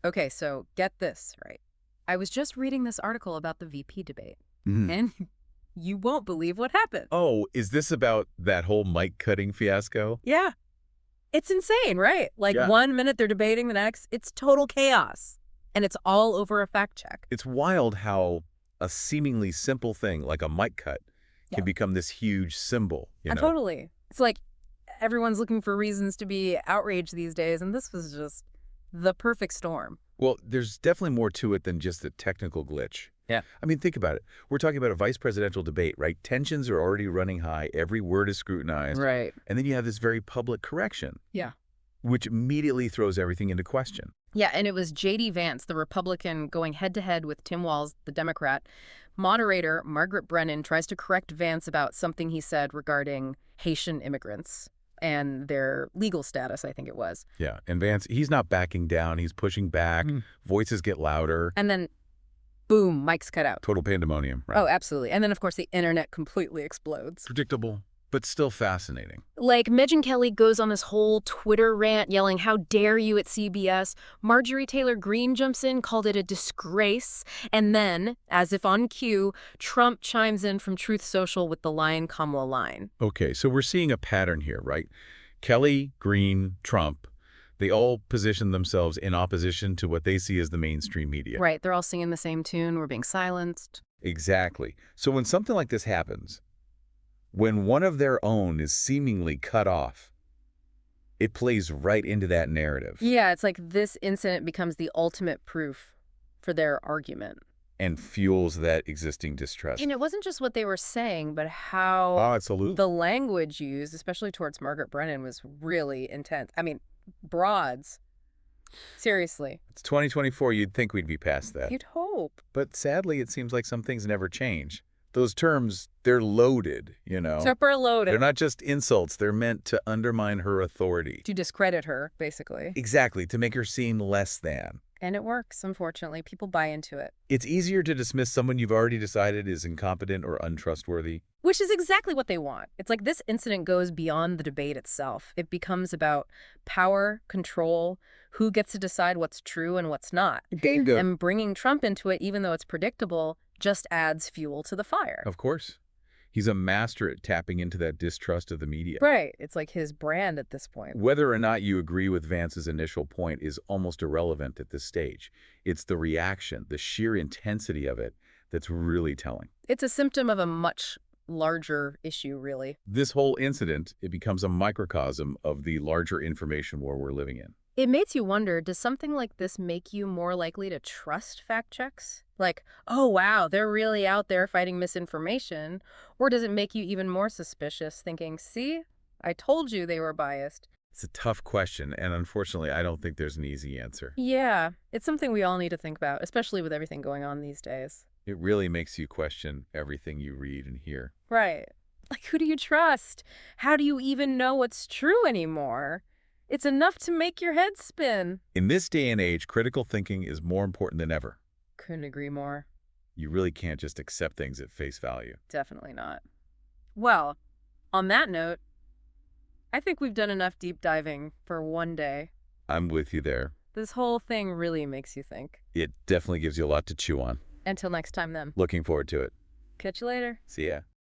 Okay, so get this, right? I was just reading this article about the VP debate, Mhm. and you won't believe what happened. Oh, is this about that whole mic cutting fiasco? Yeah. It's insane, right? Like Yeah. 1 minute they're debating, the next, it's total chaos. And it's all over a fact check. It's wild how a seemingly simple thing like a mic cut Yeah. can become this huge symbol, Totally. It's like everyone's looking for reasons to be outraged these days, and this was just the perfect storm. Well, there's definitely more to it than just a technical glitch. Yeah. I mean, think about it. We're talking about a vice presidential debate, right? Tensions are already running high. Every word is scrutinized. Right. And then you have this very public correction. Yeah. Which immediately throws everything into question. Yeah, and it was J.D. Vance, the Republican, going head-to-head with Tim Walz, the Democrat. Moderator Margaret Brennan tries to correct Vance about something he said regarding Haitian immigrants and their legal status, I think it was. Yeah, and Vance, he's not backing down. He's pushing back. Voices get louder. And then, boom, mic's cut out. Total pandemonium, right? Oh, absolutely. And then, of course, the internet completely explodes. Predictable, but still fascinating. Like, Megyn Kelly goes on this whole Twitter rant yelling, "How dare you" at CBS. Marjorie Taylor Greene jumps in, called it a disgrace. And then, as if on cue, Trump chimes in from Truth Social with the line, Kamala line. Okay, so we're seeing a pattern here, right? Kelly, Greene, Trump, they all position themselves in opposition to what they see as the mainstream media. Right, they're all singing the same tune, we're being silenced. Exactly. So when something like this happens, when one of their own is seemingly cut off, it plays right into that narrative. Yeah, it's like this incident becomes the ultimate proof for their argument. And fuels that existing distrust. And it wasn't just what they were saying, but how Absolutely. the language used, especially towards Margaret Brennan, was really intense. I mean, broads. Seriously. It's 2024. You'd think we'd be past that. You'd hope. But sadly, it seems like some things never change. Those terms, they're loaded, Super loaded. They're not just insults. They're meant to undermine her authority. To discredit her, basically. Exactly, to make her seem less than. And it works, unfortunately. People buy into it. It's easier to dismiss someone you've already decided is incompetent or untrustworthy. Which is exactly what they want. It's like this incident goes beyond the debate itself. It becomes about power, control, who gets to decide what's true and what's not. Bingo. And bringing Trump into it, even though it's predictable, just adds fuel to the fire. Of course. He's a master at tapping into that distrust of the media. Right. It's like his brand at this point. Whether or not you agree with Vance's initial point is almost irrelevant at this stage. It's the reaction, the sheer intensity of it that's really telling. It's a symptom of a much larger issue, really. This whole incident, it becomes a microcosm of the larger information war we're living in. It makes you wonder, does something like this make you more likely to trust fact checks? Like, oh, wow, they're really out there fighting misinformation. Or does it make you even more suspicious, thinking, see, I told you they were biased? It's a tough question, and unfortunately, I don't think there's an easy answer. Yeah, it's something we all need to think about, especially with everything going on these days. It really makes you question everything you read and hear. Right. Like, who do you trust? How do you even know what's true anymore? It's enough to make your head spin. In this day and age, critical thinking is more important than ever. Couldn't agree more. You really can't just accept things at face value. Definitely not. Well, on that note, I think we've done enough deep diving for one day. I'm with you there. This whole thing really makes you think. It definitely gives you a lot to chew on. Until next time, then. Looking forward to it. Catch you later. See ya.